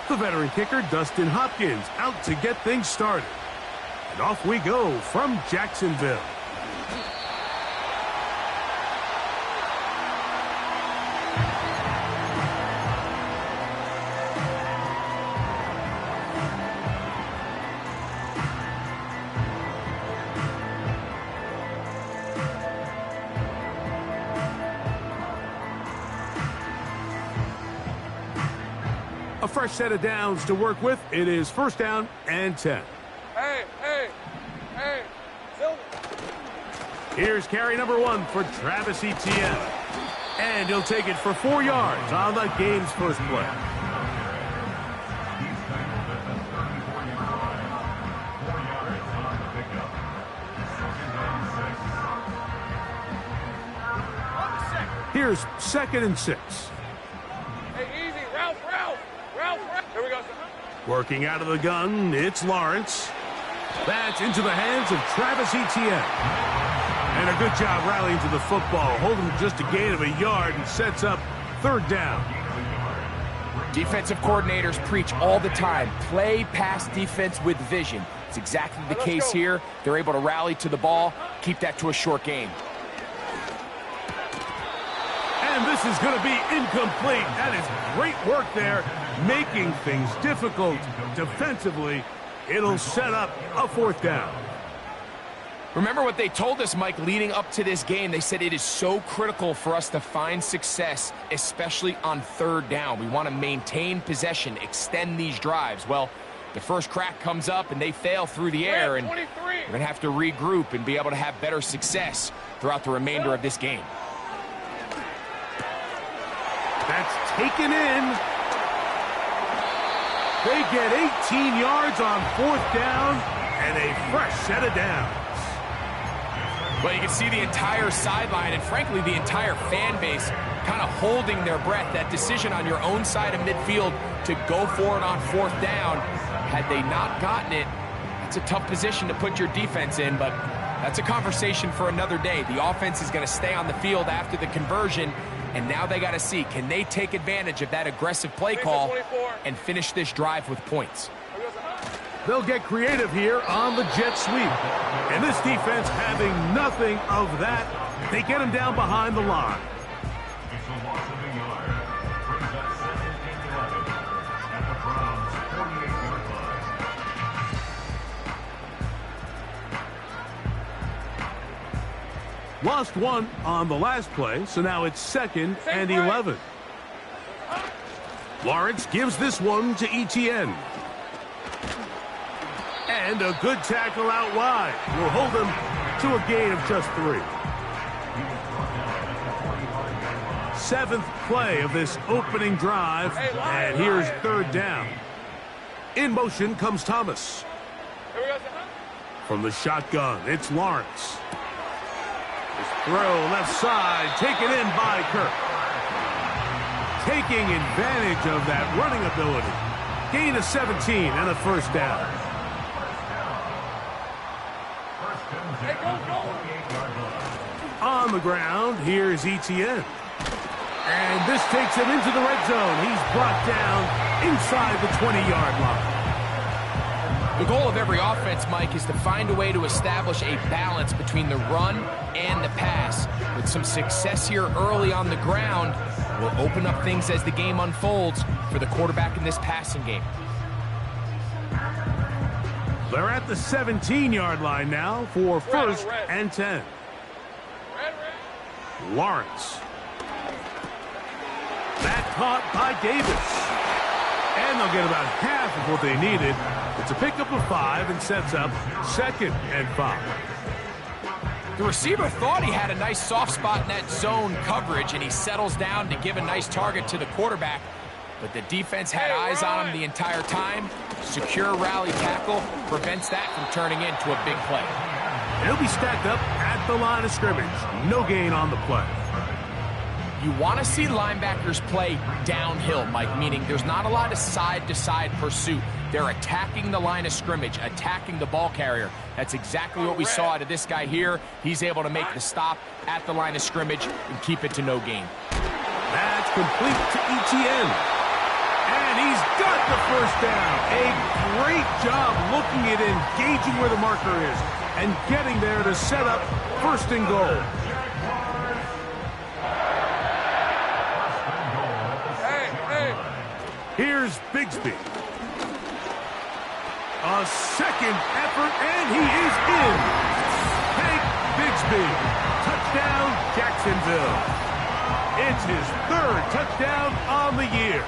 The veteran kicker, Dustin Hopkins, out to get things started. And off we go from Jacksonville. A fresh set of downs to work with. It is first down and 10. Hey. Here's carry number 1 for Travis Etienne. And he'll take it for 4 yards on the game's first play. Here's 2nd and 6. Hey, easy. Ralph. Here we go, sir. Working out of the gun, it's Lawrence. That's into the hands of Travis Etienne. And a good job rallying to the football, holding just a gain of a yard and sets up 3rd down. Defensive coordinators preach all the time, play pass defense with vision. It's exactly the case here. They're able to rally to the ball, keep that to a short game. And this is going to be incomplete. That is great work there, making things difficult defensively. It'll set up a 4th down. Remember what they told us, Mike, leading up to this game. They said it is so critical for us to find success, especially on 3rd down. We want to maintain possession, extend these drives. Well, the first crack comes up and they fail through the air, and we're going to have to regroup and be able to have better success throughout the remainder of this game. That's taken in. They get 18 yards on 4th down and a fresh set of downs. Well, you can see the entire sideline and, frankly, the entire fan base kind of holding their breath. That decision on your own side of midfield to go for it on 4th down, had they not gotten it, it's a tough position to put your defense in, but that's a conversation for another day. The offense is going to stay on the field after the conversion, and now they got to see, can they take advantage of that aggressive play call and finish this drive with points? They'll get creative here on the jet sweep. And this defense having nothing of that. They get him down behind the line. Lost 1 on the last play, so now it's 2nd and 11. Lawrence gives this one to Etienne. And a good tackle out wide will hold him to a gain of just 3. 7th play of this opening drive, and here's 3rd down. In motion comes Thomas. From the shotgun, it's Lawrence. His throw left side, taken in by Kirk. Taking advantage of that running ability. Gain of 17 and a 1st down. On the ground, here's Etienne. And this takes him into the red zone. He's brought down inside the 20-yard line. The goal of every offense, Mike, is to find a way to establish a balance between the run and the pass. With some success here early on the ground, will open up things as the game unfolds for the quarterback in this passing game. They're at the 17-yard line now for 1st and 10. Lawrence. That caught by Davis. And they'll get about half of what they needed. It's a pickup of 5 and sets up 2nd and 5. The receiver thought he had a nice soft spot in that zone coverage, and he settles down to give a nice target to the quarterback. But the defense had eyes on him the entire time. Secure rally tackle prevents that from turning into a big play. He'll be stacked up at the line of scrimmage. No gain on the play. You want to see linebackers play downhill, Mike, meaning there's not a lot of side-to-side pursuit. They're attacking the line of scrimmage, attacking the ball carrier. That's exactly what we saw out of this guy here. He's able to make the stop at the line of scrimmage and keep it to no gain. That's complete to Etienne. And he's got the first down. A great job looking at engaging where the marker is and getting there to set up first and goal. Here's Bigsby. A second effort, and he is in. Hank Bigsby. Touchdown, Jacksonville. It's his third touchdown on the year.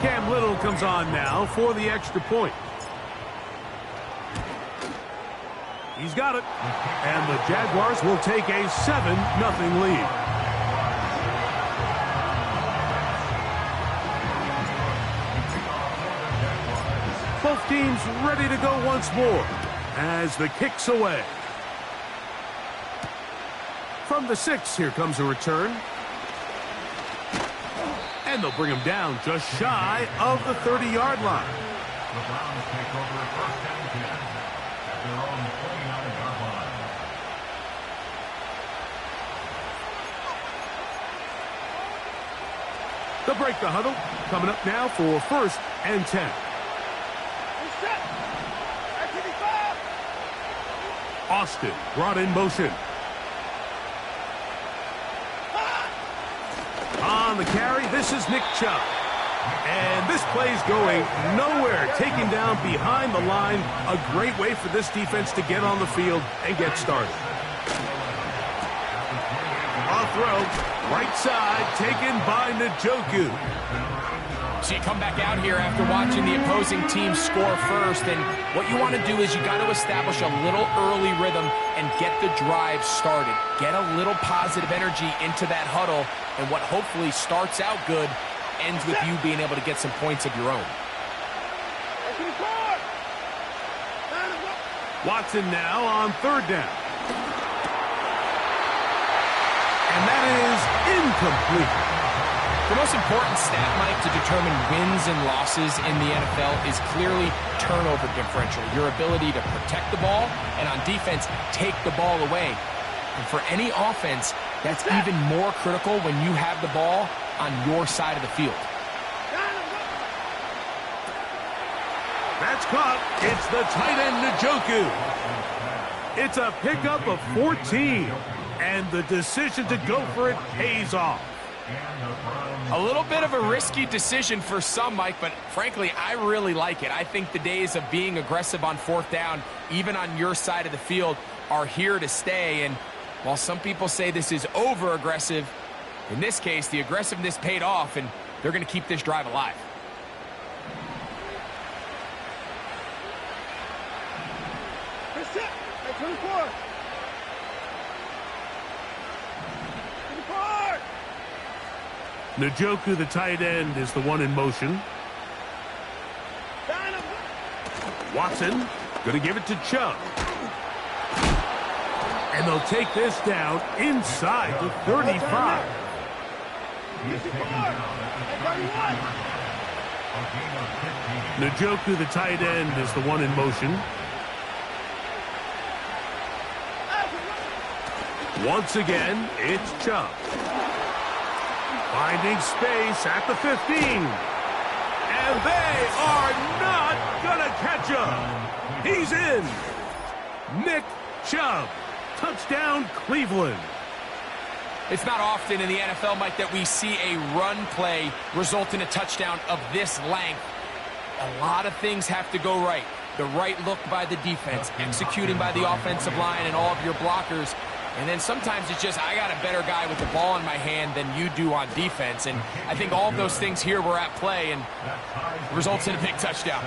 Cam Little comes on now for the extra point. He's got it. And the Jaguars will take a 7-0 lead. Both teams ready to go once more as the kick's away. From the 6, here comes a return. And they'll bring him down just shy of the 30-yard line. The Browns take over at first and 10 at their own 29-yard line. They'll break the huddle. Coming up now for first and 10. Austin brought in motion. On the carry, this is Nick Chubb. And this play's going nowhere. Taken down behind the line. A great way for this defense to get on the field and get started. A throw, right side, taken by Njoku. So you come back out here after watching the opposing team score first, and what you want to do is you got to establish a little early rhythm and get the drive started. Get a little positive energy into that huddle, and what hopefully starts out good ends with you being able to get some points of your own. Watson now on third down. And that is incomplete. The most important stat, Mike, to determine wins and losses in the NFL is clearly turnover differential, your ability to protect the ball, and on defense, take the ball away. And for any offense, that's even more critical when you have the ball on your side of the field. That's caught. It's the tight end, Njoku. It's a pickup of 14, and the decision to go for it pays off. A little bit of a risky decision for some, Mike, but frankly, I really like it. I think the days of being aggressive on fourth down, even on your side of the field, are here to stay. And while some people say this is over-aggressive, in this case, the aggressiveness paid off, and they're going to keep this drive alive. Njoku, the tight end, is the one in motion. Watson, going to give it to Chubb. And they'll take this down inside the 35. Njoku, the tight end, is the one in motion. Once again, it's Chubb. Finding space at the 15. And they are not going to catch him. He's in. Nick Chubb. Touchdown, Cleveland. It's not often in the NFL, Mike, that we see a run play result in a touchdown of this length. A lot of things have to go right. The right look by the defense, executing by the offensive line and all of your blockers. And then sometimes it's just, I got a better guy with the ball in my hand than you do on defense. And I think all of those things here were at play and results in a big touchdown.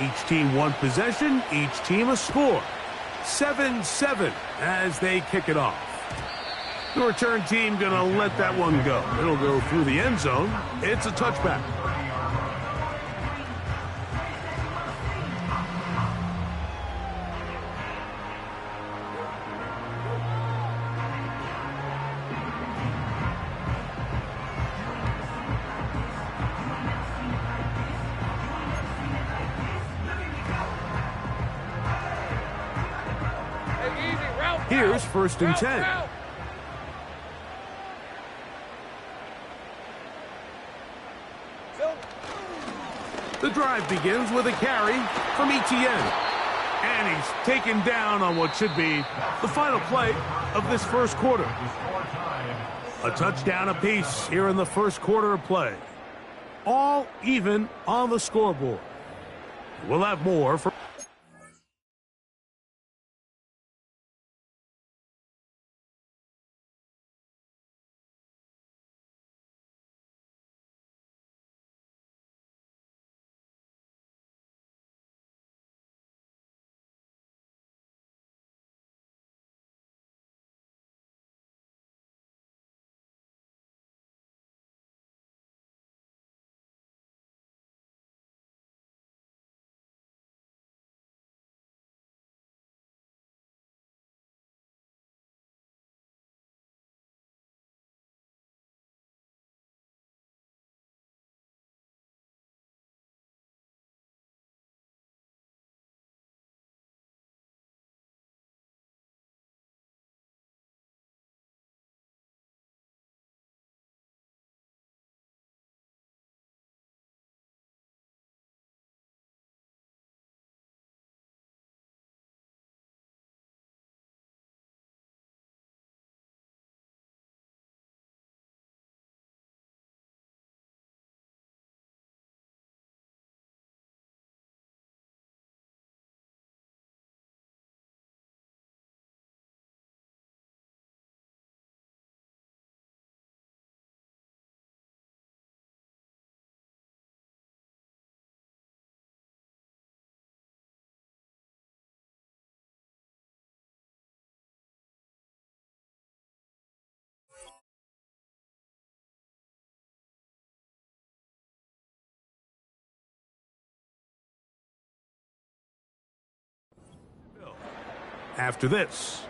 Each team one possession, each team a score. 7-7 as they kick it off. The return team going to let that one go. It'll go through the end zone. It's a touchback. Here's 1st and 10. The drive begins with a carry from Etienne. And he's taken down on what should be the final play of this first quarter. A touchdown apiece here in the first quarter of play. All even on the scoreboard. We'll have more for... After this.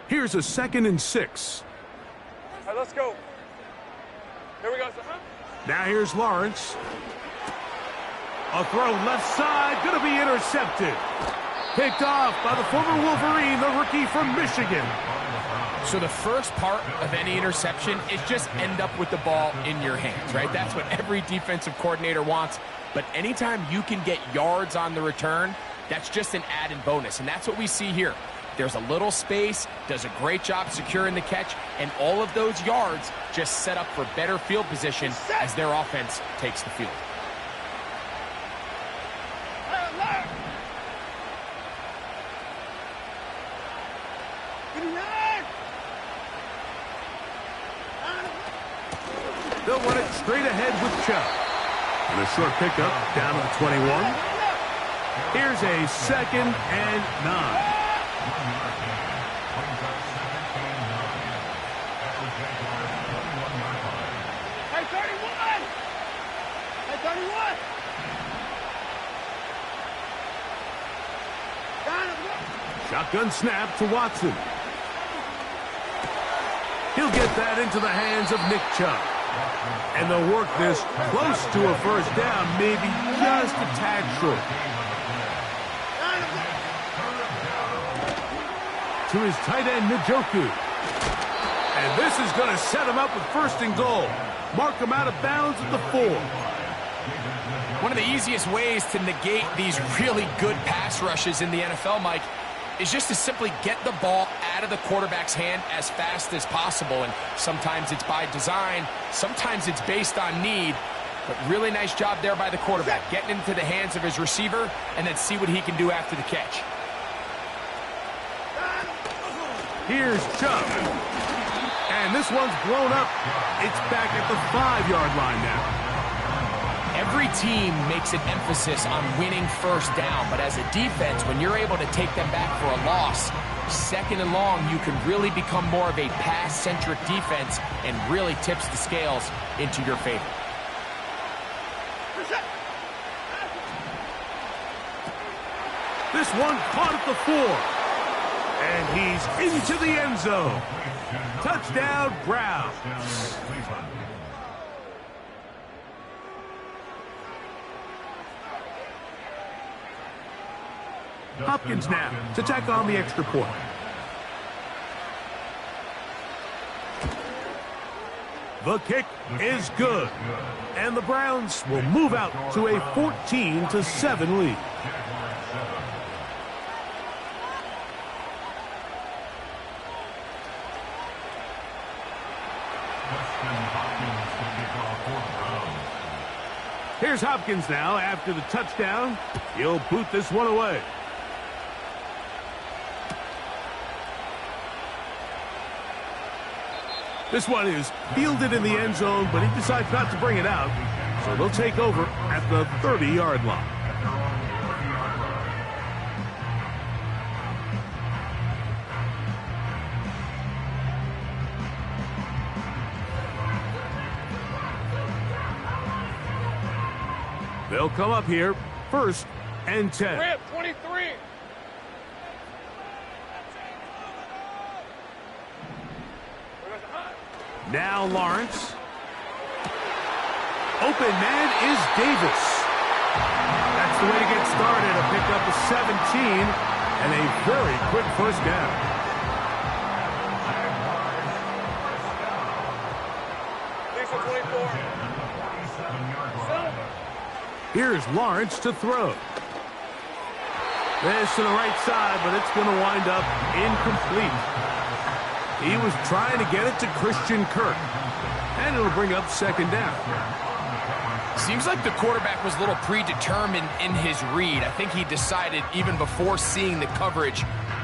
Here's a 2nd and 6. All right, let's go. Here we go. Now here's Lawrence. A throw left side, going to be intercepted. Picked off by the former Wolverine, the rookie from Michigan. So the first part of any interception is just end up with the ball in your hands, right? That's what every defensive coordinator wants. But anytime you can get yards on the return, that's just an added bonus. And that's what we see here. There's a little space, does a great job securing the catch, and all of those yards just set up for better field position as their offense takes the field. They'll run it straight ahead with Chubb. And a short pickup down to the 21. Here's a 2nd and 9. Hey, 31! Hey, 31! Shotgun snap to Watson. He'll get that into the hands of Nick Chubb. And they'll work this close to a first down, maybe just a tad short. To his tight end, Njoku. And this is going to set him up with 1st and goal. Mark him out of bounds at the 4. One of the easiest ways to negate these really good pass rushes in the NFL, Mike, is just to simply get the ball out of the quarterback's hand as fast as possible. And sometimes it's by design, sometimes it's based on need. But really nice job there by the quarterback, getting into the hands of his receiver and then see what he can do after the catch. Here's Chubb. And this one's blown up. It's back at the 5-yard line now. Every team makes an emphasis on winning first down, but as a defense, when you're able to take them back for a loss, 2nd and long, you can really become more of a pass-centric defense and really tips the scales into your favor. This one caught at the 4. And he's into the end zone. Touchdown, Browns. Hopkins now to tack on the extra point. The kick is good, and the Browns will move out to a 14-7 lead. Here's Hopkins now after the touchdown. He'll boot this one away. This one is fielded in the end zone, but he decides not to bring it out. So they'll take over at the 30-yard line. They'll come up here, 1st and 10. Rip, 23. Now Lawrence. Open man is Davis. That's the way to get started. A pickup of 17 and a very quick first down. Here's Lawrence to throw. This to the right side, but it's going to wind up incomplete. He was trying to get it to Christian Kirk, and it'll bring up 2nd down. Seems like the quarterback was a little predetermined in his read. I think he decided even before seeing the coverage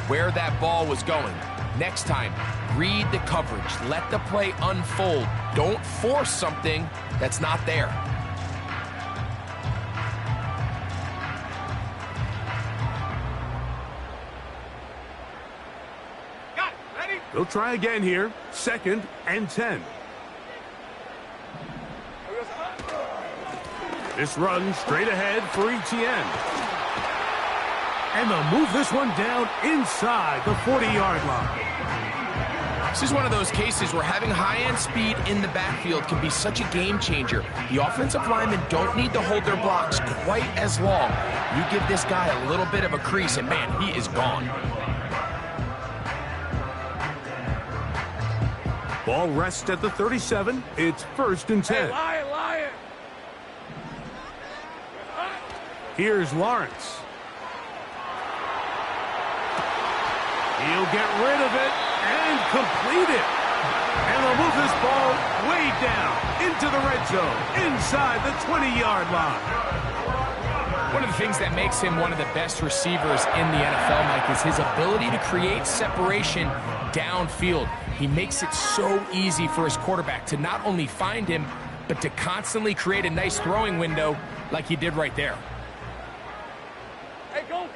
where that ball was going. Next time, read the coverage. Let the play unfold. Don't force something that's not there. They'll try again here, 2nd and 10. This run straight ahead for Etienne. And they'll move this one down inside the 40-yard line. This is one of those cases where having high-end speed in the backfield can be such a game changer. The offensive linemen don't need to hold their blocks quite as long. You give this guy a little bit of a crease, and man, he is gone. Ball rests at the 37. It's 1st and 10. Hey, Lion. Here's Lawrence. He'll get rid of it and complete it. And they'll move this ball way down into the red zone, inside the 20-yard line. One of the things that makes him one of the best receivers in the NFL, Mike, is his ability to create separation downfield. He makes it so easy for his quarterback to not only find him, but to constantly create a nice throwing window like he did right there. Hey, go.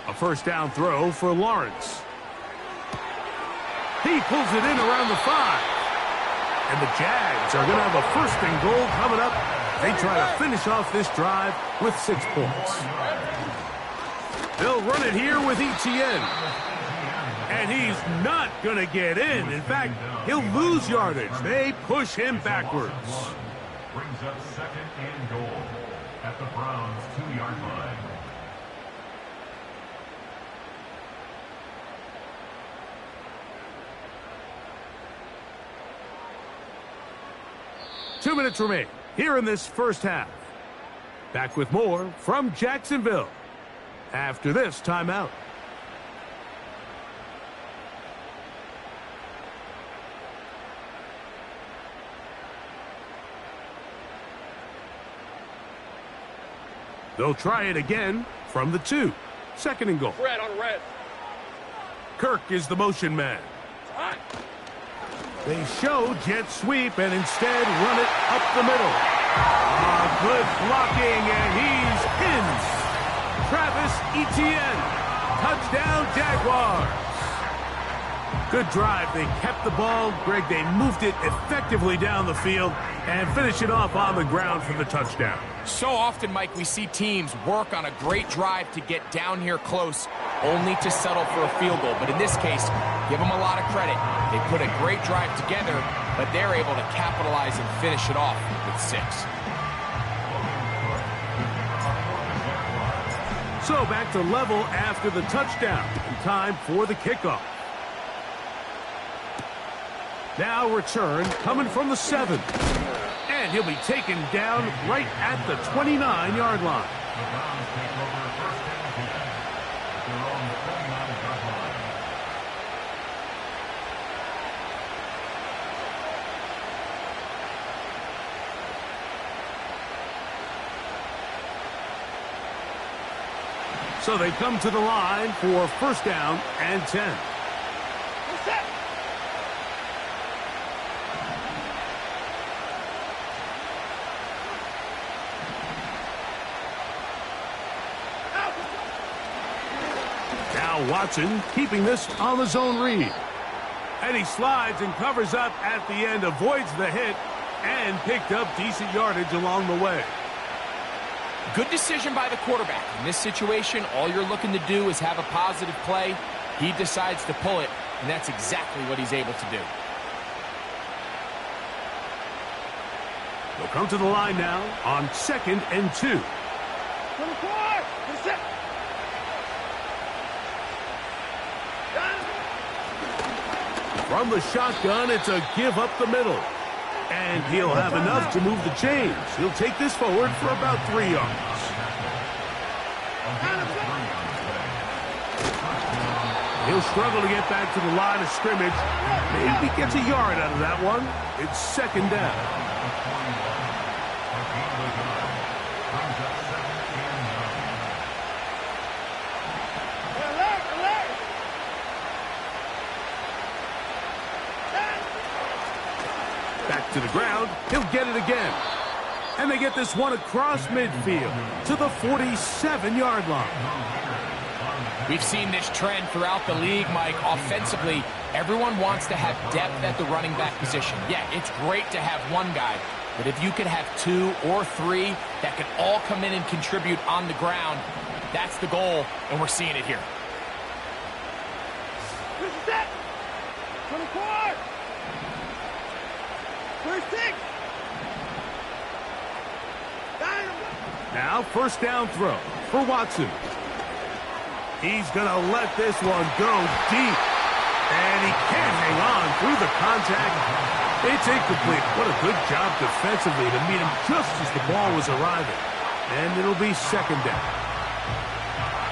A 1st down throw for Lawrence. He pulls it in around the 5. And the Jags are going to have a 1st and goal coming up. They try to finish off this drive with 6 points. They'll run it here with Etienne. And he's not going to get in. In fact, he'll lose yardage. They push him backwards. Brings up 2nd and goal at the Browns' 2-yard line. Two minutes remain here in this first half. Back with more from Jacksonville after this timeout. They'll try it again from the 2. 2nd and goal. Red on red. Kirk is the motion man. Hot. They show jet sweep and instead run it up the middle. Good blocking, and he's pinned. Travis Etienne. Touchdown, Jaguars. Good drive. They kept the ball. Greg, they moved it effectively down the field and finish it off on the ground for the touchdown. So often, Mike, we see teams work on a great drive to get down here close, only to settle for a field goal. But in this case, give them a lot of credit. They put a great drive together, but they're able to capitalize and finish it off with 6. So back to level after the touchdown. And time for the kickoff. Now return coming from the 7. And he'll be taken down right at the 29-yard line. The Browns take over first and 10. They're on the 29-yard line. So they come to the line for first down and 10. Now Watson keeping this on the zone read. And he slides and covers up at the end, avoids the hit, and picked up decent yardage along the way. Good decision by the quarterback. In this situation, all you're looking to do is have a positive play. He decides to pull it, and that's exactly what he's able to do. They'll come to the line now on 2nd and 2. From the shotgun, it's a give up the middle. And he'll have enough to move the chains. He'll take this forward for about 3 yards. He'll struggle to get back to the line of scrimmage. Maybe gets a yard out of that one. It's 2nd down. Back to the ground. He'll get it again. And they get this one across midfield to the 47-yard line. We've seen this trend throughout the league, Mike. Offensively, everyone wants to have depth at the running back position. Yeah, it's great to have one guy, but if you could have 2 or 3 that can all come in and contribute on the ground, that's the goal, and we're seeing it here. Now first down throw for Watson. He's going to let this one go deep. And he can't hang on through the contact. It's incomplete. What a good job defensively to meet him just as the ball was arriving. And it'll be 2nd down.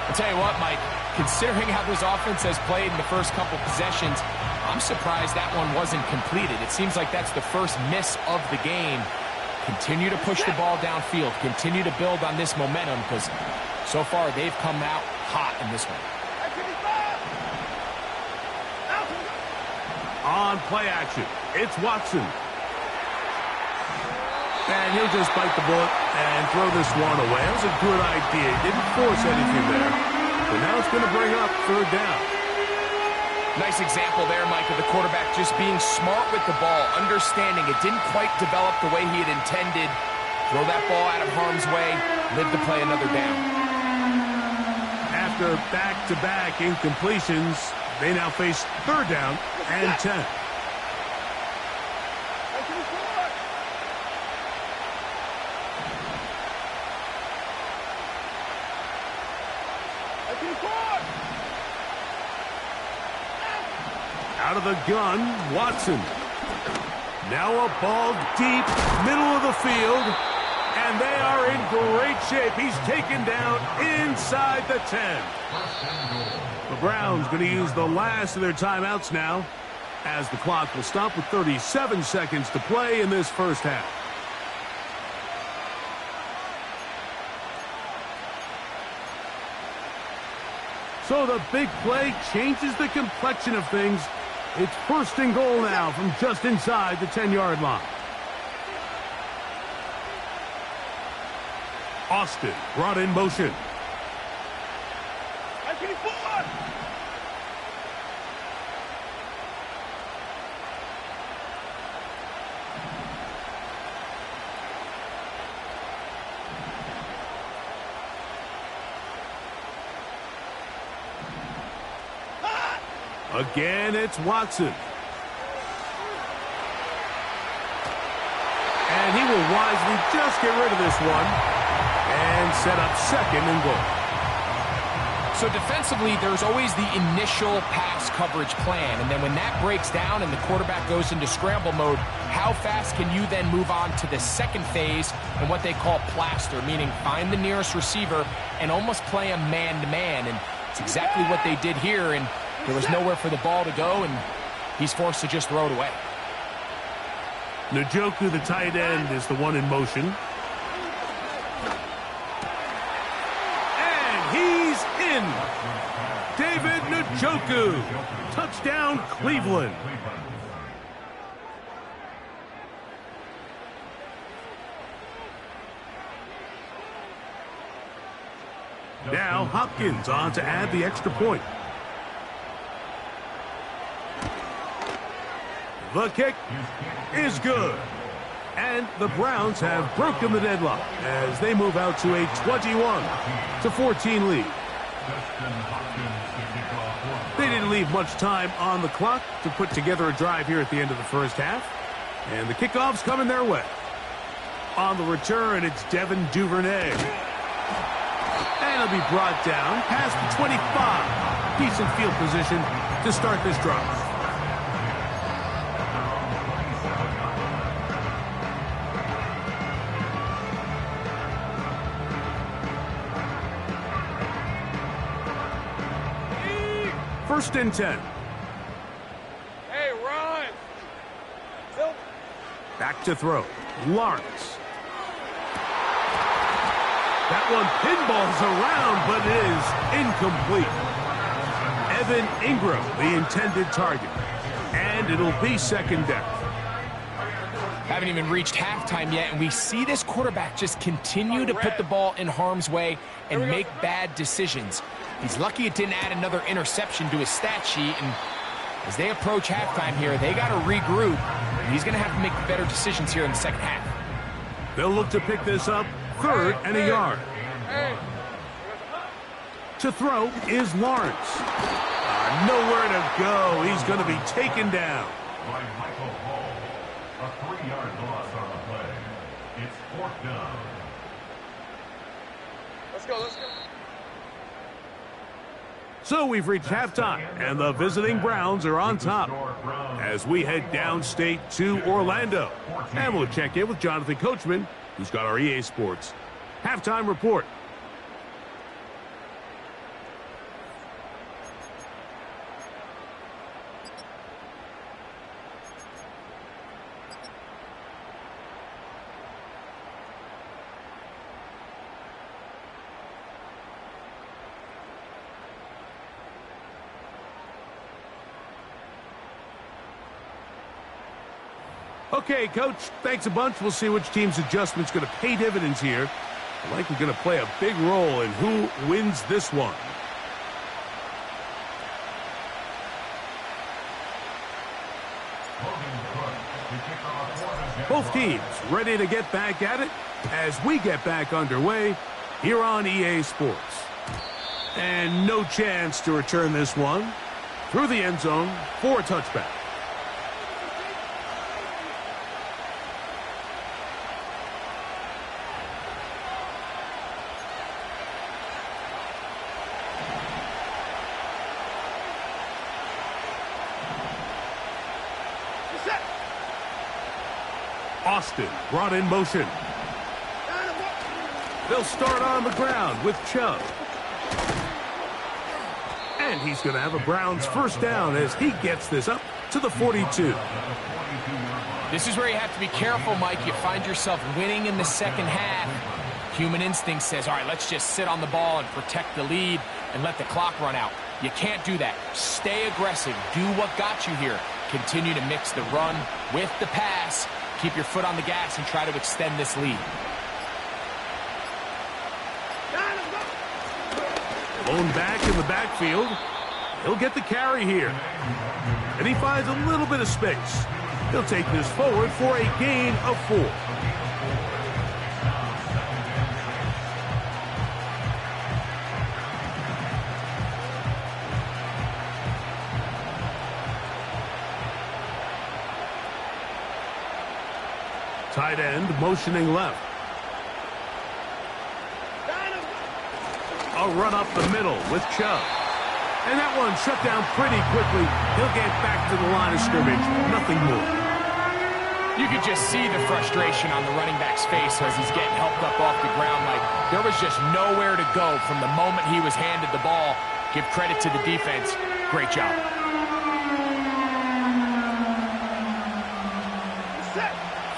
I'll tell you what, Mike, considering how this offense has played in the first couple possessions, I'm surprised that one wasn't completed. It seems like that's the first miss of the game. Continue to push the ball downfield. Continue to build on this momentum because so far they've come out hot in this one. On play action, it's Watson. And he'll just bite the bullet and throw this one away. That was a good idea. He didn't force anything there. But now it's going to bring up 3rd down. Nice example there, Mike, of the quarterback just being smart with the ball, understanding it didn't quite develop the way he had intended. Throw that ball out of harm's way, live to play another down. After back-to-back incompletions, they now face 3rd down and 10. Out of the gun, Watson. Now a ball deep, middle of the field, and they are in great shape. He's taken down inside the 10. The Browns going to use the last of their timeouts now, as the clock will stop with 37 seconds to play in this first half. So the big play changes the complexion of things. It's 1st and goal now from just inside the 10-yard line. Austin brought in motion. Again, it's Watson. And he will wisely just get rid of this one and set up 2nd and goal. So defensively, there's always the initial pass coverage plan, and then when that breaks down and the quarterback goes into scramble mode, how fast can you then move on to the second phase and what they call plaster, meaning find the nearest receiver and almost play a man-to-man, and it's exactly what they did here, and there was nowhere for the ball to go, and he's forced to just throw it away. Njoku, the tight end, is the one in motion. He's in. David Njoku. Touchdown, Cleveland. Now Hopkins on to add the extra point. The kick is good. And the Browns have broken the deadlock as they move out to a 21-14 lead. They didn't leave much time on the clock to put together a drive here at the end of the first half. And the kickoff's coming their way. On the return, it's Devin Duvernay. And he'll be brought down past the 25. Decent field position to start this drive. First and 10. Hey, run! Back to throw. Lawrence. That one pinballs around, but it is incomplete. Evan Ingram, the intended target. And it'll be second down. Haven't even reached halftime yet, and we see this quarterback just continue to put the ball in harm's way and make bad decisions. He's lucky it didn't add another interception to his stat sheet, and as they approach halftime here, they got to regroup, and he's going to have to make better decisions here in the second half. They'll look to pick this up, third and a yard. To throw is Lawrence. Nowhere to go. He's going to be taken down. By Michael Hall. A 3-yard loss on the play. It's fourth down. Let's go, let's go. So we've reached halftime, and the visiting Browns are on top as we head downstate to Orlando. And we'll check in with Jonathan Coachman, who's got our EA Sports halftime report. Okay, Coach, thanks a bunch. We'll see which team's adjustment's going to pay dividends here. I like we're going to play a big role in who wins this one. Both teams ready to get back at it as we get back underway here on EA Sports. And no chance to return this one through the end zone for a touchback. Austin brought in motion. They'll start on the ground with Chubb. And he's going to have a Browns first down as he gets this up to the 42. This is where you have to be careful, Mike. You find yourself winning in the second half. Human instinct says, all right, let's just sit on the ball and protect the lead and let the clock run out. You can't do that. Stay aggressive. Do what got you here. Continue to mix the run with the pass. Keep your foot on the gas and try to extend this lead. Blown back in the backfield. He'll get the carry here. And he finds a little bit of space. He'll take this forward for a gain of 4. Tight end motioning left. A run up the middle with Chubb. And that one shut down pretty quickly. He'll get back to the line of scrimmage. Nothing more. You could just see the frustration on the running back's face as he's getting helped up off the ground. Like there was just nowhere to go from the moment he was handed the ball. Give credit to the defense. Great job.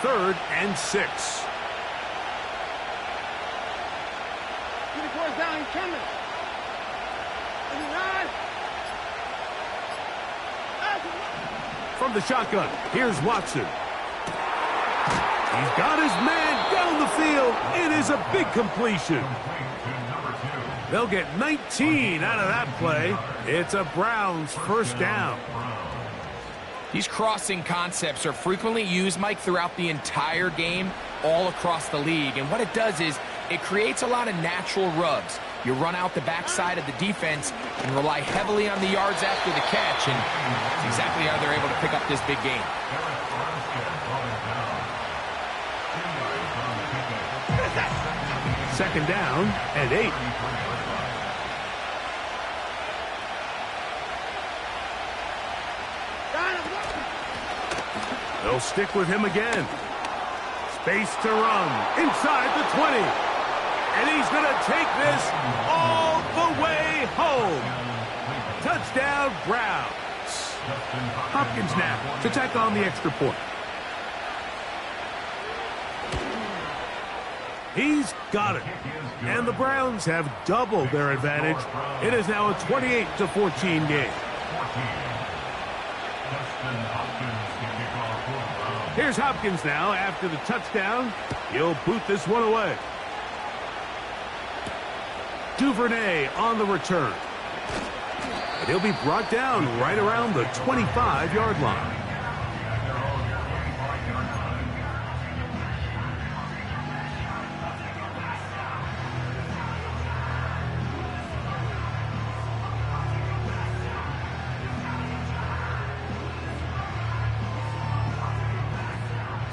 Third and 6. Down, coming. From the shotgun, here's Watson. He's got his man down the field. It is a big completion. They'll get 19 out of that play. It's a Browns first down. These crossing concepts are frequently used, Mike, throughout the entire game, all across the league. And what it does is it creates a lot of natural rubs. You run out the backside of the defense and rely heavily on the yards after the catch, and that's exactly how they're able to pick up this big game. Second down and 8. They'll stick with him again. Space to run inside the 20. And he's going to take this all the way home. Touchdown, Browns. Hopkins now to tack on the extra point. He's got it. And the Browns have doubled their advantage. It is now a 28-14 game. Here's Hopkins now after the touchdown. He'll boot this one away. Duvernay on the return. And he'll be brought down right around the 25-yard line.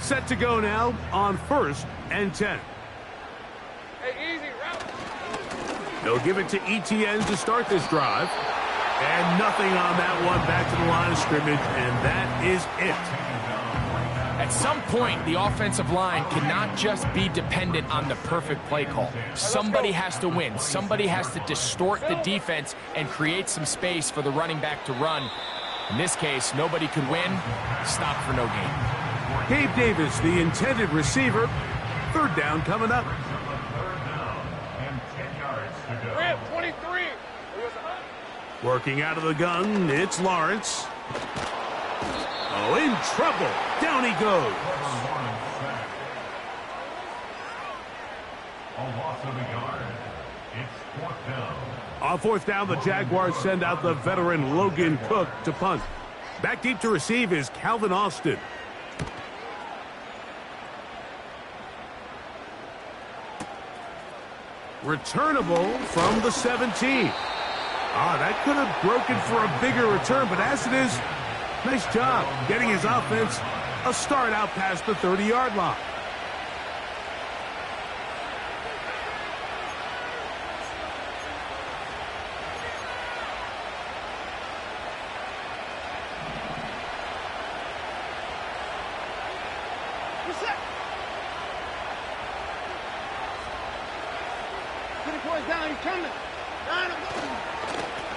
Set to go now on 1st and 10. Hey, easy route. They'll give it to ETN to start this drive. And nothing on that one, back to the line of scrimmage, and that is it. At some point, the offensive line cannot just be dependent on the perfect play call. Somebody has to win. Somebody has to distort the defense and create some space for the running back to run. In this case, nobody could win. Stop for no gain. Gabe Davis, the intended receiver. Third down coming up. Rip, 23. Working out of the gun, it's Lawrence. Oh, in trouble. Down he goes. A loss of a yard. It's 4th down. On 4th down, the Jaguars send out the veteran Logan Cook to punt. Back deep to receive is Calvin Austin. Returnable from the 17. That could have broken for a bigger return, but as it is, nice job getting his offense a start out past the 30-yard line.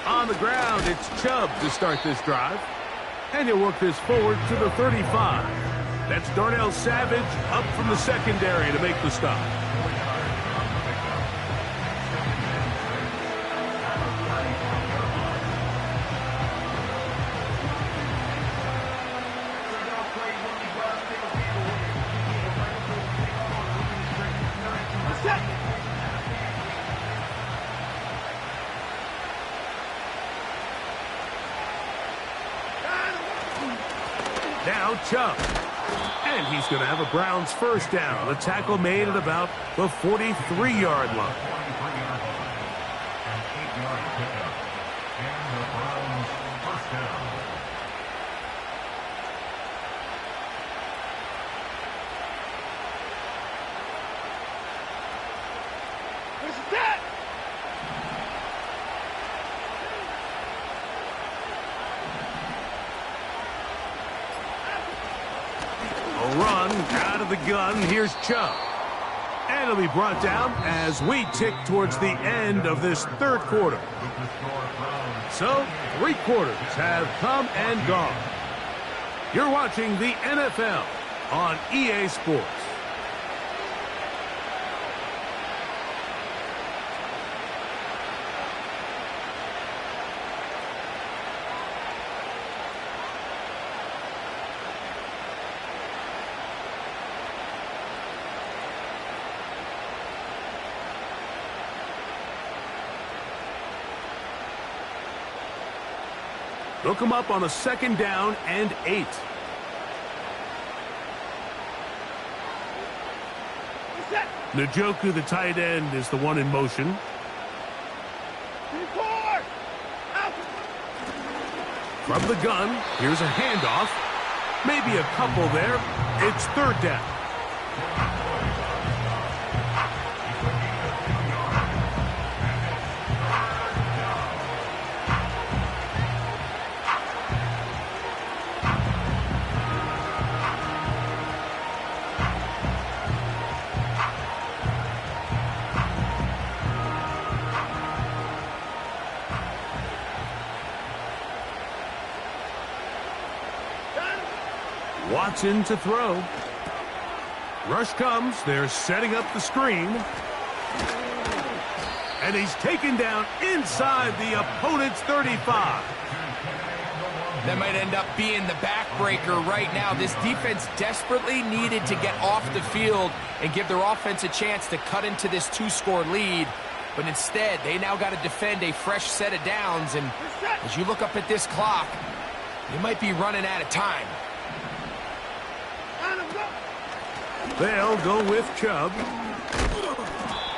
On the ground, it's Chubb to start this drive. And he'll work this forward to the 35. That's Darnell Savage up from the secondary to make the stop. Now Chubb. And he's going to have a Browns first down. The tackle made at about the 43-yard line. Out of the gun, here's Chubb. And it'll be brought down as we tick towards the end of this third quarter. So, 3 quarters have come and gone. You're watching the NFL on EA Sports. Look him up on a 2nd down and 8. Njoku, the tight end, is the one in motion. From the gun, here's a handoff. Maybe a couple there. It's 3rd down. Watson to throw. Rush comes. They're setting up the screen. And he's taken down inside the opponent's 35. That might end up being the backbreaker right now. This defense desperately needed to get off the field and give their offense a chance to cut into this 2-score lead. But instead, they now got to defend a fresh set of downs. And as you look up at this clock, they might be running out of time. They'll go with Chubb.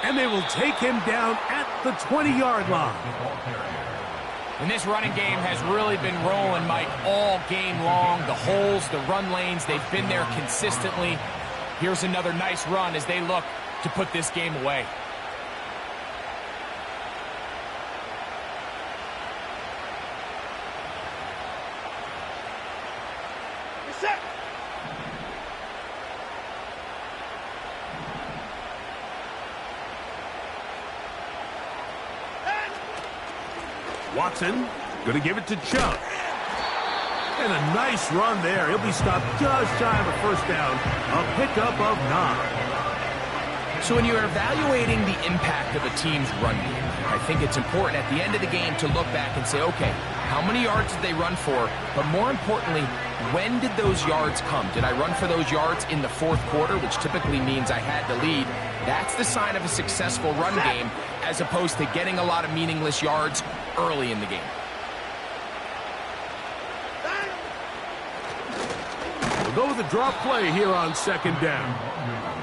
And they will take him down at the 20-yard line. And this running game has really been rolling, Mike, all game long. The holes, the run lanes, they've been there consistently. Here's another nice run as they look to put this game away. Watson going to give it to Chubb. And a nice run there. He'll be stopped just shy of a 1st down. A pickup of 9. So when you're evaluating the impact of a team's run game, I think it's important at the end of the game to look back and say, okay, how many yards did they run for? But more importantly, when did those yards come? Did I run for those yards in the 4th quarter, which typically means I had the lead? That's the sign of a successful run game, as opposed to getting a lot of meaningless yards early in the game. We'll go with a drop play here on 2nd down.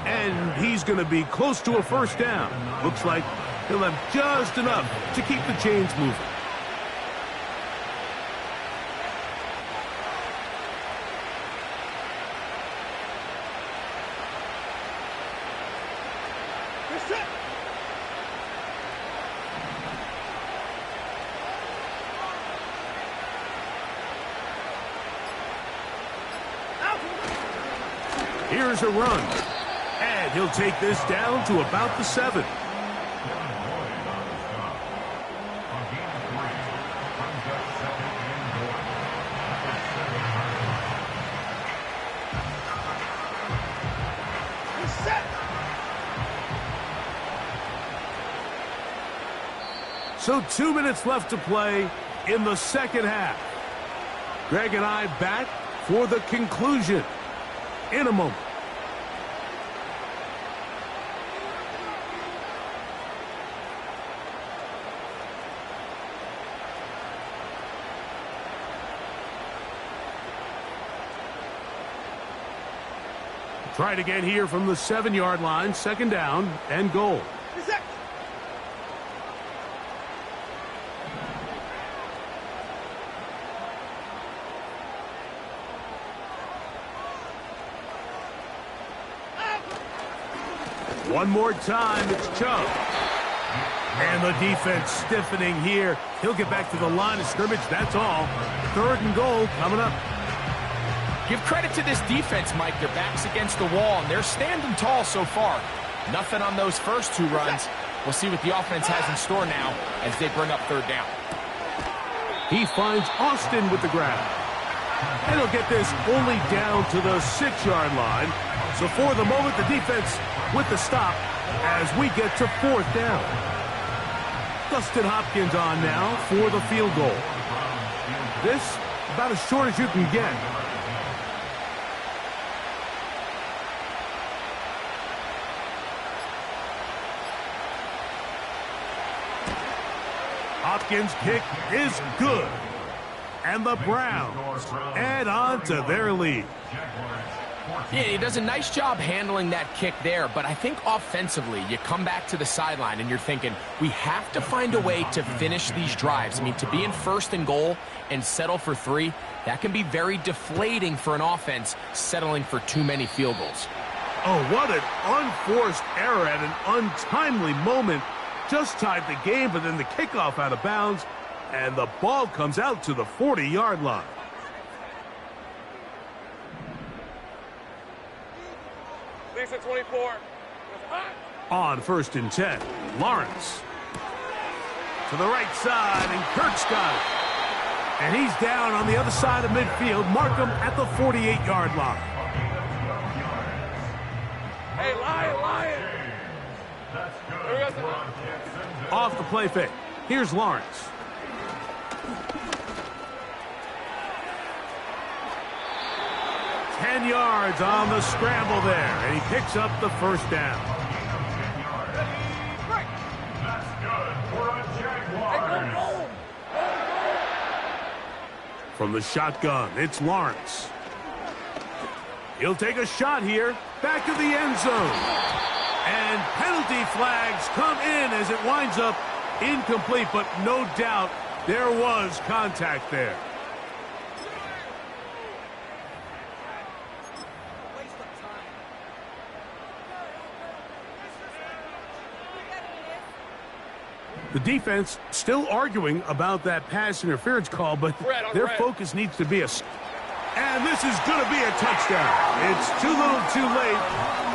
And he's going to be close to a 1st down. Looks like he'll have just enough to keep the chains moving. Here's a run. And he'll take this down to about the 7. So 2 minutes left to play in the 2nd half. Greg and I back for the conclusion in a moment. Try it again here from the 7-yard line, 2nd down and goal. One more time, it's Chubb. And the defense stiffening here. He'll get back to the line of scrimmage, that's all. 3rd and goal coming up. Give credit to this defense, Mike. Their back's against the wall, and they're standing tall so far. Nothing on those first 2 runs. We'll see what the offense has in store now as they bring up 3rd down. He finds Austin with the grab. And he'll get this only down to the 6-yard line. So for the moment, the defense with the stop as we get to 4th down. Dustin Hopkins on now for the field goal. This about as short as you can get. Hopkins' kick is good. And the Browns add on to their lead. Yeah, he does a nice job handling that kick there, but I think offensively, you come back to the sideline and you're thinking, we have to find a way to finish these drives. I mean, to be in 1st and goal and settle for 3, that can be very deflating for an offense settling for too many field goals. Oh, what an unforced error at an untimely moment. Just tied the game, but then the kickoff out of bounds, and the ball comes out to the 40-yard line. Lisa 24. On 1st and 10, Lawrence. To the right side, and Kirk's got it. And he's down on the other side of midfield. Mark him at the 48-yard line. Hey, Lion! Off the play fake. Here's Lawrence. Ten yards on the scramble there, and he picks up the 1st down. That's good for a Jaguars. From the shotgun, it's Lawrence. He'll take a shot here, back of the end zone. And penalty flags come in as it winds up incomplete, but no doubt there was contact there. The defense still arguing about that pass interference call, but their focus needs to be a... And this is going to be a touchdown. It's too little too late.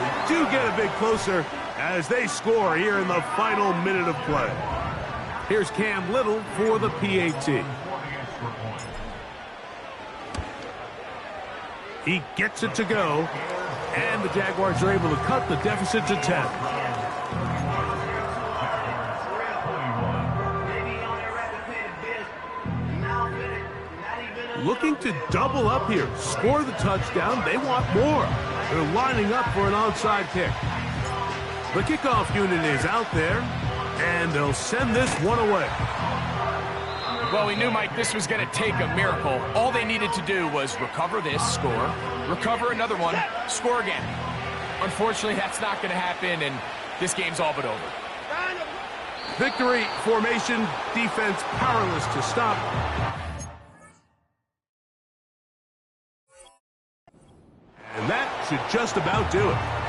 They do get a bit closer as they score here in the final minute of play. Here's Cam Little for the PAT. He gets it to go, and the Jaguars are able to cut the deficit to 10. Looking to double up here, score the touchdown. They want more. They're lining up for an onside kick. The kickoff unit is out there, and they'll send this one away. Well, we knew, Mike, this was going to take a miracle. All they needed to do was recover this, score, recover another one, score again. Unfortunately, that's not going to happen, and this game's all but over. Victory formation, defense powerless to stop. And that should just about do it.